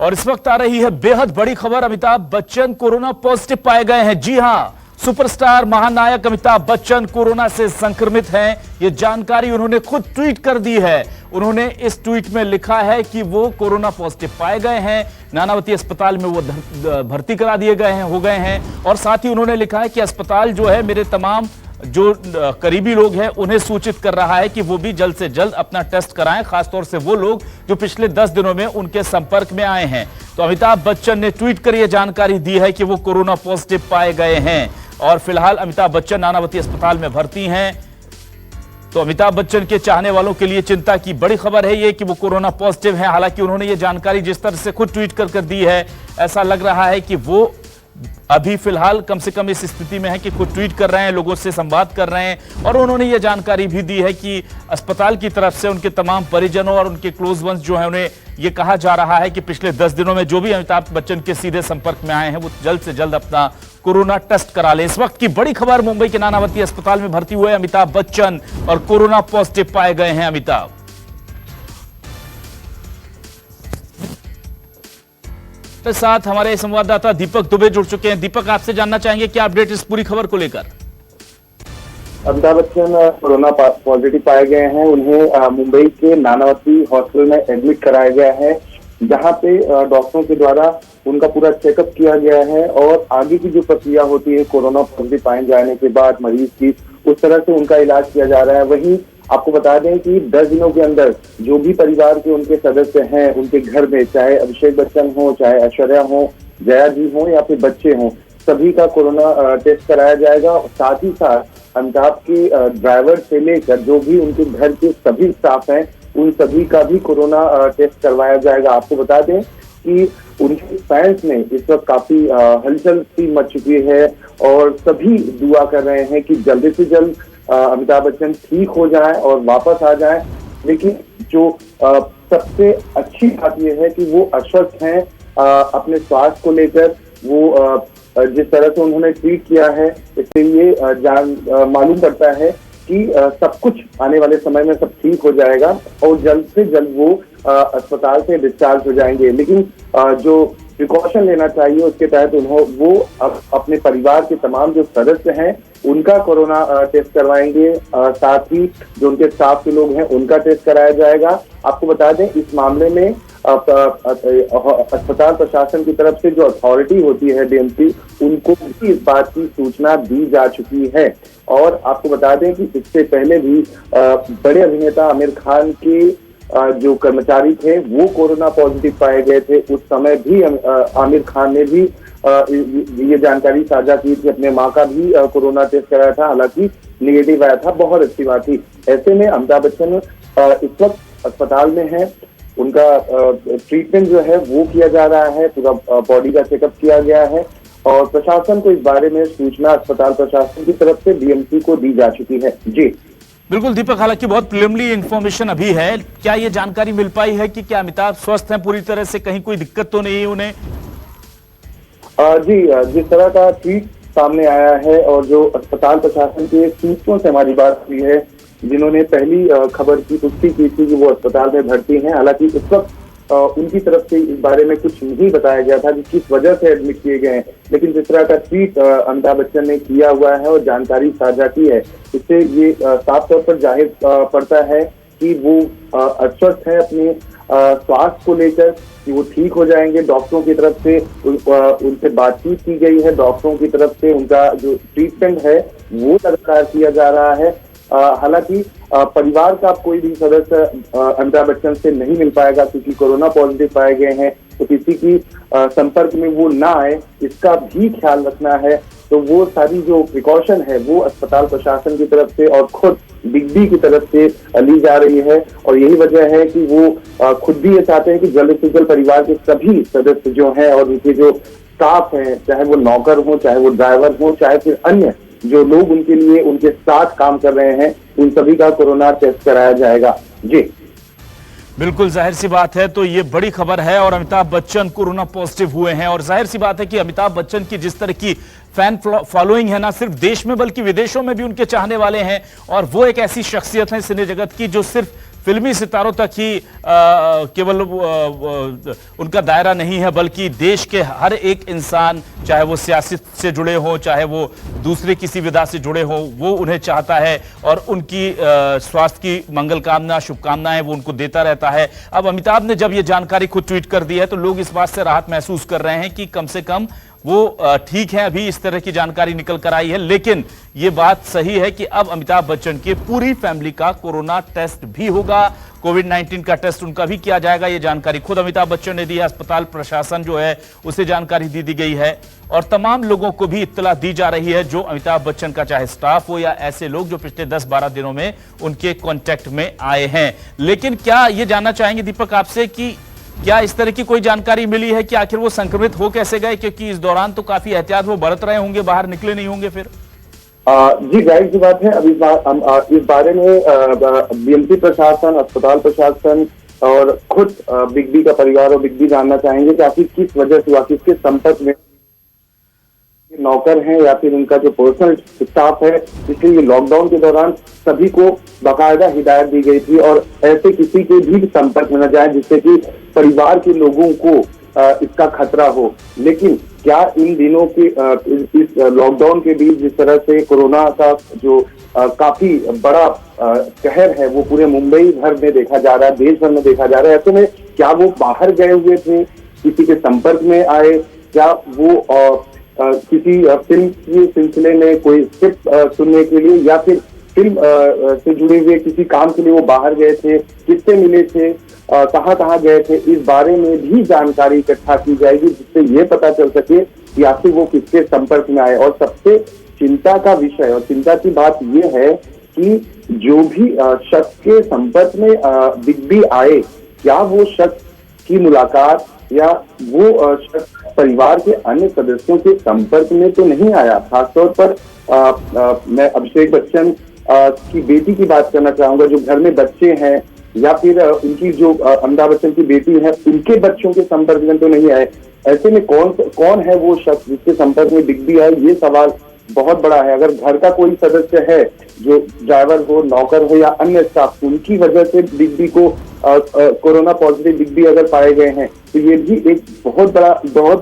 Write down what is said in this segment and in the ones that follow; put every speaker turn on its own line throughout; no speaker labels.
और इस वक्त आ रही है बेहद बड़ी खबर। अमिताभ बच्चन कोरोना पॉजिटिव पाए गए हैं। जी हां, सुपरस्टार महानायक अमिताभ बच्चन कोरोना से संक्रमित हैं। ये जानकारी उन्होंने खुद ट्वीट कर दी है। उन्होंने इस ट्वीट में लिखा है कि वो कोरोना पॉजिटिव पाए गए हैं, नानावती अस्पताल में वो भर्ती करा दिए गए हैं, हो गए हैं। और साथ ही उन्होंने लिखा है कि अस्पताल जो है मेरे तमाम जो करीबी लोग हैं उन्हें सूचित कर रहा है कि वो भी जल्द से जल्द अपना टेस्ट कराएं, खासतौर से वो लोग जो पिछले 10 दिनों में उनके संपर्क में आए हैं। तो अमिताभ बच्चन ने ट्वीट कर यह जानकारी दी है कि वो कोरोना पॉजिटिव पाए गए हैं और फिलहाल अमिताभ बच्चन नानावती अस्पताल में भर्ती हैं। तो अमिताभ बच्चन के चाहने वालों के लिए चिंता की बड़ी खबर है ये कि वो कोरोना पॉजिटिव हैं। हालांकि उन्होंने ये जानकारी जिस तरह से खुद ट्वीट कर दी है, ऐसा लग रहा है कि वो अभी फिलहाल कम से कम इस स्थिति में है कि खुद ट्वीट कर रहे हैं, लोगों से संवाद कर रहे हैं। और उन्होंने ये जानकारी भी दी है कि अस्पताल की तरफ से उनके तमाम परिजनों और उनके क्लोज वंस जो है उन्हें ये कहा जा रहा है कि पिछले 10 दिनों में जो भी अमिताभ बच्चन के सीधे संपर्क में आए हैं वो जल्द से जल्द अपना कोरोना टेस्ट करा लें। इस वक्त की बड़ी खबर, मुंबई के नानावती अस्पताल में भर्ती हुए अमिताभ बच्चन और कोरोना पॉजिटिव पाए गए हैं अमिताभ। के साथ हमारे संवाददाता दीपक दुबे जुड़ चुके हैं। दीपक, आपसे जानना चाहेंगे क्या अपडेट इस पूरी खबर को लेकर?
अमिताभ बच्चन कोरोना पॉजिटिव पाए गए हैं। उन्हें मुंबई के नानावती हॉस्पिटल में एडमिट कराया गया है, जहां पे डॉक्टरों के द्वारा उनका पूरा चेकअप किया गया है और आगे की जो प्रक्रिया होती है कोरोना पॉजिटिव पाए जाने के बाद मरीज की, उस तरह से उनका इलाज किया जा रहा है। वहीं आपको बता दें कि 10 दिनों के अंदर जो भी परिवार के उनके सदस्य हैं उनके घर में, चाहे अभिषेक बच्चन हो, चाहे ऐश्वर्या हो, जया जी हो या फिर बच्चे हों, सभी का कोरोना टेस्ट कराया जाएगा। साथ ही साथ अमिताभ के ड्राइवर से लेकर जो भी उनके घर के सभी स्टाफ हैं उन सभी का भी कोरोना टेस्ट करवाया जाएगा। आपको बता दें कि उनके फैंस में इस वक्त काफी हलचल सी मच चुकी है और सभी दुआ कर रहे हैं कि जल्दी से जल्द अमिताभ बच्चन ठीक हो जाए और वापस आ जाए। लेकिन जो सबसे अच्छी बात यह है कि वो आश्वस्त हैं अपने स्वास्थ्य को लेकर। वो जिस तरह से उन्होंने ट्वीट किया है इससे ये मालूम पड़ता है कि सब कुछ आने वाले समय में सब ठीक हो जाएगा और जल्द से जल्द वो अस्पताल से डिस्चार्ज हो जाएंगे। लेकिन जो प्रिकॉशन लेना चाहिए उसके तहत वो अपने परिवार के तमाम जो सदस्य हैं उनका कोरोना टेस्ट करवाएंगे। साथ ही जो उनके स्टाफ के लोग हैं उनका टेस्ट कराया जाएगा। आपको बता दें इस मामले में अस्पताल प्रशासन की तरफ से जो अथॉरिटी होती है डीएमसी, उनको भी इस बात की सूचना दी जा चुकी है। और आपको बता दें कि इससे पहले भी बड़े अभिनेता आमिर खान के जो कर्मचारी थे वो कोरोना पॉजिटिव पाए गए थे। उस समय भी आमिर खान ने भी ये जानकारी साझा की थी, अपने मां का भी कोरोना टेस्ट कराया था, हालांकि निगेटिव आया था। बहुत अच्छी बात थी। ऐसे में अमिताभ बच्चन इस वक्त अस्पताल में है, उनका ट्रीटमेंट जो है वो किया जा रहा है, पूरा बॉडी का चेकअप किया गया है और प्रशासन को इस बारे में सूचना अस्पताल प्रशासन की तरफ से डीएमसी को दी जा चुकी है। जी
बिल्कुल दीपक, हालांकि बहुत प्रिलिमिनरी इंफॉर्मेशन अभी है। क्या ये जानकारी मिल पाई है कि क्या अमिताभ स्वस्थ हैं पूरी तरह से, कहीं कोई दिक्कत तो नहीं है उन्हें?
जी, जिस तरह का ट्वीट सामने आया है और जो अस्पताल प्रशासन के सूत्रों से हमारी बात हुई है, जिन्होंने पहली खबर की पुष्टि की थी कि वो अस्पताल में भर्ती हैं, हालांकि इस वक्त उनकी तरफ से इस बारे में कुछ नहीं बताया गया था कि किस वजह से एडमिट किए गए हैं। लेकिन जिस तरह का ट्वीट अमिताभ बच्चन ने किया हुआ है और जानकारी साझा की है, इससे ये साफ तौर पर जाहिर पड़ता है कि वो आश्वस्त है अपने स्वास्थ्य को लेकर कि वो ठीक हो जाएंगे। डॉक्टरों की तरफ से उनसे बातचीत की गई है, डॉक्टरों की तरफ से उनका जो ट्रीटमेंट है वो लगातार किया जा रहा है। हालांकि परिवार का कोई भी सदस्य अमिताभ बच्चन से नहीं मिल पाएगा क्योंकि कोरोना पॉजिटिव पाए गए हैं, तो किसी की संपर्क में वो ना आए इसका भी ख्याल रखना है। तो वो सारी जो प्रिकॉशन है वो अस्पताल प्रशासन की तरफ से और खुद बिग बी की तरफ से ली जा रही है और यही वजह है कि वो खुद भी ये चाहते हैं कि जल्द से जल्द परिवार के सभी सदस्य जो हैं और उनके जो स्टाफ हैं, चाहे वो नौकर हो, चाहे वो ड्राइवर हो, चाहे फिर अन्य जो लोग उनके लिए उनके साथ काम कर रहे हैं, उन सभी का कोरोना टेस्ट कराया जाएगा। जी
बिल्कुल, जाहिर सी बात है तो ये बड़ी खबर है और अमिताभ बच्चन कोरोना पॉजिटिव हुए हैं। और जाहिर सी बात है कि अमिताभ बच्चन की जिस तरह की फैन फॉलोइंग है, ना सिर्फ देश में बल्कि विदेशों में भी उनके चाहने वाले हैं और वो एक ऐसी शख्सियत है सिने जगत की जो सिर्फ फिल्मी सितारों तक ही केवल उनका दायरा नहीं है, बल्कि देश के हर एक इंसान, चाहे वो सियासत से जुड़े हो, चाहे वो दूसरे किसी विधा से जुड़े हो, वो उन्हें चाहता है और उनकी स्वास्थ्य की मंगल कामना, शुभकामनाएं वो उनको देता रहता है। अब अमिताभ ने जब ये जानकारी खुद ट्वीट कर दी है तो लोग इस बात से राहत महसूस कर रहे हैं कि कम से कम वो ठीक है, अभी इस तरह की जानकारी निकल कर आई है। लेकिन यह बात सही है कि अब अमिताभ बच्चन की पूरी फैमिली का कोरोना टेस्ट भी होगा, कोविड-19 का टेस्ट उनका भी किया जाएगा। यह जानकारी खुद अमिताभ बच्चन ने दी है। अस्पताल प्रशासन जो है उसे जानकारी दी गई है और तमाम लोगों को भी इत्तला दी जा रही है, जो अमिताभ बच्चन का चाहे स्टाफ हो या ऐसे लोग जो पिछले 10-12 दिनों में उनके कॉन्टेक्ट में आए हैं। लेकिन क्या यह जानना चाहेंगे दीपक आपसे कि क्या इस तरह की कोई जानकारी मिली है कि आखिर वो संक्रमित हो कैसे गए, क्योंकि इस दौरान तो काफी एहतियात वो बरत रहे होंगे, बाहर निकले नहीं होंगे फिर?
जी जाहिर सी बात है। अब इस बारे में बीएमसी प्रशासन, अस्पताल प्रशासन और खुद बिग बी का परिवार और बिग बी जानना चाहेंगे कि आखिर किस वजह से, किसके संपर्क में नौकर हैं या फिर उनका जो पर्सनल स्टाफ है। इसलिए ये लॉकडाउन के दौरान सभी को बाकायदा हिदायत दी गई थी और ऐसे किसी के भी संपर्क में न जाए जिससे कि परिवार के लोगों को इसका खतरा हो। लेकिन क्या इन दिनों के इस लॉकडाउन के बीच जिस तरह से कोरोना का जो काफी बड़ा कहर है वो पूरे मुंबई भर में देखा जा रहा है, देश भर में देखा जा रहा है, ऐसे में क्या वो बाहर गए हुए थे, किसी के संपर्क में आए, क्या वो किसी फिल्म के सिलसिले में कोई स्क्रिप्ट सुनने के लिए या फिर फिल्म से जुड़े हुए किसी काम के लिए वो बाहर गए थे, किससे मिले थे, कहाँ गए थे, इस बारे में भी जानकारी इकट्ठा की जाएगी जिससे ये पता चल सके कि आखिर वो किसके संपर्क में आए। और सबसे चिंता का विषय और चिंता की बात ये है कि जो भी शख्स के संपर्क में बिग बी आए, क्या वो शख्स की मुलाकात या वो शख्स परिवार के अन्य सदस्यों के संपर्क में तो नहीं आया। खासतौर पर मैं अभिषेक बच्चन की बेटी की बात करना चाहूंगा, जो घर में बच्चे हैं, या फिर उनकी जो अमिताभ बच्चन की बेटी है उनके बच्चों के संपर्क में तो नहीं आए। ऐसे में कौन है वो शख्स जिसके संपर्क में बिग बी आए, ये सवाल बहुत बड़ा है। अगर घर का कोई सदस्य है जो ड्राइवर हो, नौकर हो या अन्य स्टाफ, उनकी वजह से बिग बी को कोरोना पॉजिटिव बिग बी अगर पाए गए हैं तो ये भी एक बहुत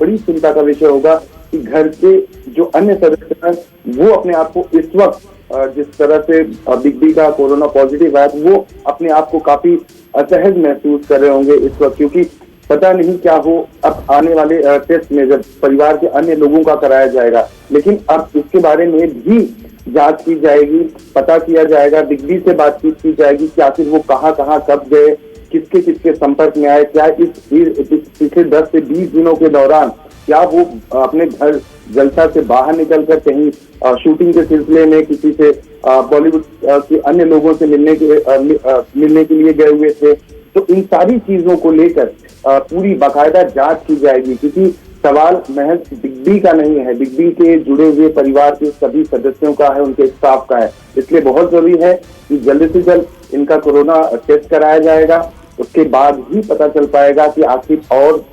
बड़ी चिंता का विषय होगा कि घर के जो अन्य सदस्य हैं वो अपने आप को इस वक्त जिस तरह से बिग बी का कोरोना पॉजिटिव आया वो अपने आप को काफी असहज महसूस कर रहे होंगे इस वक्त, क्योंकि पता नहीं क्या हो। अब आने वाले टेस्ट में जब परिवार के अन्य लोगों का कराया जाएगा, लेकिन अब इसके बारे में भी जांच की जाएगी, पता किया जाएगा, बिग बी से बातचीत की जाएगी कि आखिर वो कहाँ कब गए, किसके संपर्क में आए, क्या इस पिछले 10 से 20 दिनों के दौरान क्या वो अपने घर जलसा से बाहर निकलकर कहीं शूटिंग के सिलसिले में किसी से बॉलीवुड के अन्य लोगों से मिलने के लिए गए हुए थे। तो इन सारी चीजों को लेकर पूरी बाकायदा जांच की जाएगी, क्योंकि सवाल महज बिग बी का नहीं है, बिग बी के जुड़े हुए परिवार के सभी सदस्यों का है, उनके स्टाफ का है। इसलिए बहुत जरूरी है कि जल्द से जल्द इनका कोरोना टेस्ट कराया जाएगा, उसके बाद ही पता चल पाएगा कि आखिर और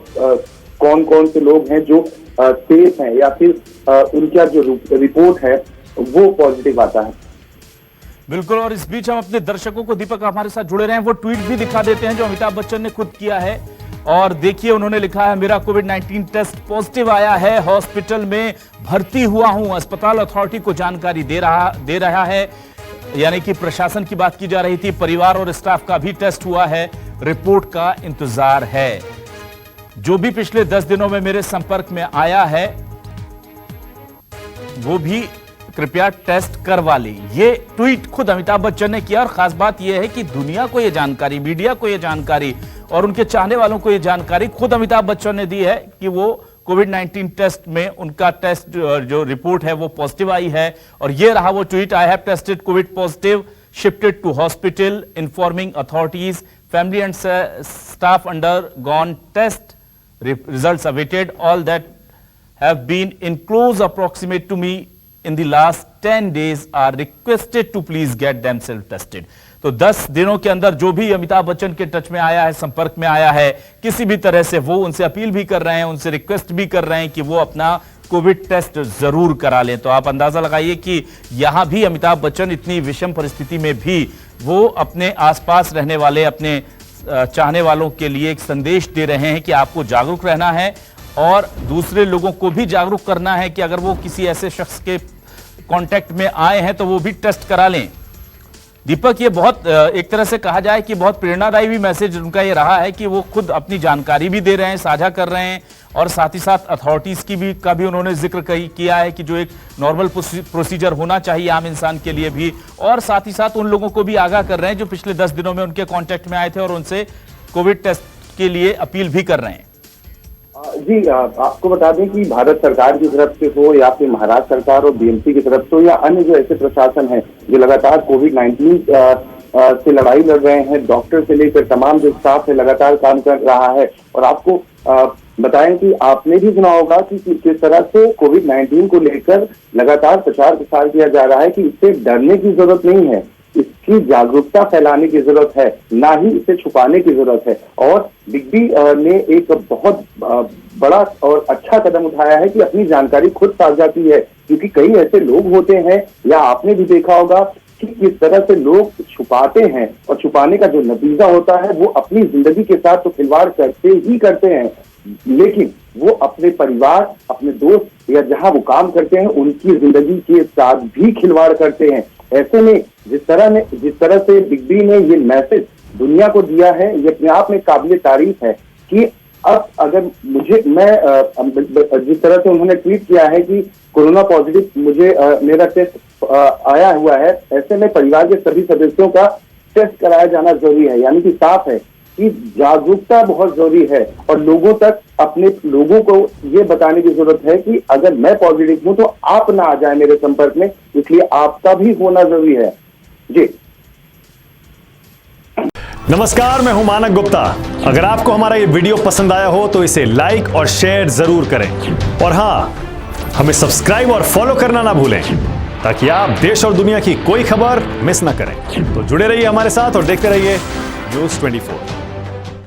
कौन से लोग हैं जो सेफ हैं या फिर उनका जो रिपोर्ट है वो पॉजिटिव आता है।
बिल्कुल। और इस बीच हम अपने दर्शकों को, दीपक हमारे साथ जुड़े रहे हैं, वो ट्वीट भी दिखा देते हैं जो अमिताभ बच्चन ने खुद किया है। और देखिए उन्होंने लिखा है, मेरा कोविड-19 टेस्ट पॉजिटिव आया है, हॉस्पिटल में भर्ती हुआ हूं, अस्पताल अथॉरिटी को जानकारी दे रहा है। यानी कि प्रशासन की बात की जा रही थी, परिवार और स्टाफ का भी टेस्ट हुआ है, रिपोर्ट का इंतजार है। जो भी पिछले 10 दिनों में मेरे संपर्क में आया है वो भी कृपया टेस्ट करवा ले। ये ट्वीट खुद अमिताभ बच्चन ने किया। और खास बात यह है कि दुनिया को यह जानकारी, मीडिया को यह जानकारी और उनके चाहने वालों को यह जानकारी खुद अमिताभ बच्चन ने दी है कि वो कोविड-19 टेस्ट में उनका टेस्ट जो रिपोर्ट है वो पॉजिटिव आई है। और ये रहा वो tweet, I have tested covid positive, shifted to hospital, informing authorities, family and staff undergone test, results awaited, all that have been in close approximate to me in the last 10 days are requested to please get themselves tested। तो 10 दिनों के अंदर जो भी अमिताभ बच्चन के touch में आया है, संपर्क में आया है किसी भी तरह से, वो उनसे अपील भी कर रहे हैं, उनसे रिक्वेस्ट भी कर रहे हैं कि वो अपना कोविड टेस्ट जरूर करा लें। तो आप अंदाजा लगाइए कि यहां भी अमिताभ बच्चन इतनी विषम परिस्थिति में भी वो अपने आसपास रहने वाले अपने चाहने वालों के लिए एक संदेश दे रहे हैं कि आपको जागरूक रहना है और दूसरे लोगों को भी जागरूक करना है कि अगर वो किसी ऐसे शख्स के कांटेक्ट में आए हैं तो वो भी टेस्ट करा लें। दीपक, ये बहुत एक तरह से कहा जाए कि बहुत प्रेरणादायी भी मैसेज उनका ये रहा है कि वो खुद अपनी जानकारी भी दे रहे हैं, साझा कर रहे हैं और साथ ही साथ अथॉरिटीज का भी उन्होंने जिक्र किया है कि जो एक नॉर्मल प्रोसीजर होना चाहिए आम इंसान के लिए भी, और साथ ही साथ उन लोगों को भी आगाह कर रहे हैं जो पिछले 10 दिनों में उनके कांटेक्ट में आए थे और उनसे कोविड टेस्ट के लिए अपील भी कर रहे हैं।
जी, आपको बता दें कि भारत सरकार की तरफ से हो या फिर महाराष्ट्र सरकार और बीएमसी की तरफ से हो या अन्य जो ऐसे प्रशासन है जो लगातार कोविड-19 से लड़ाई लड़ रहे हैं, डॉक्टर से लेकर तमाम जो स्टाफ है लगातार काम कर रहा है। और आपको बताएं कि आपने भी सुना होगा कि किस तरह से कोविड-19 को लेकर लगातार प्रचार प्रसार किया जा रहा है कि इससे डरने की जरूरत नहीं है, इसकी जागरूकता फैलाने की जरूरत है, ना ही इसे छुपाने की जरूरत है। और बिग बी ने एक बहुत बड़ा और अच्छा कदम उठाया है कि अपनी जानकारी खुद साझा की है, क्योंकि कई ऐसे लोग होते हैं या आपने भी देखा होगा कि किस तरह से लोग छुपाते हैं और छुपाने का जो नतीजा होता है वो अपनी जिंदगी के साथ तो खिलवाड़ करते ही करते हैं, लेकिन वो अपने परिवार, अपने दोस्त या जहां वो काम करते हैं उनकी जिंदगी के साथ भी खिलवाड़ करते हैं। ऐसे में जिस तरह से बिग बी ने ये मैसेज दुनिया को दिया है, ये अपने आप में काबिल तारीफ है कि अब अगर जिस तरह से उन्होंने ट्वीट किया है कि कोरोना पॉजिटिव मेरा टेस्ट आया हुआ है, ऐसे में परिवार के सभी सदस्यों का टेस्ट कराया जाना जरूरी है। यानी कि साफ है कि जागरूकता बहुत जरूरी है और अपने लोगों को ये बताने की जरूरत है कि अगर मैं पॉजिटिव हूं तो आप ना आ जाए मेरे संपर्क में, इसलिए आपका भी होना जरूरी है। जी
नमस्कार, मैं हूं मानक गुप्ता। अगर आपको हमारा ये वीडियो पसंद आया हो तो इसे लाइक और शेयर जरूर करें और हाँ, हमें सब्सक्राइब और फॉलो करना ना भूलें ताकि आप देश और दुनिया की कोई खबर मिस ना करें। तो जुड़े रहिए हमारे साथ और देखते रहिए News 24।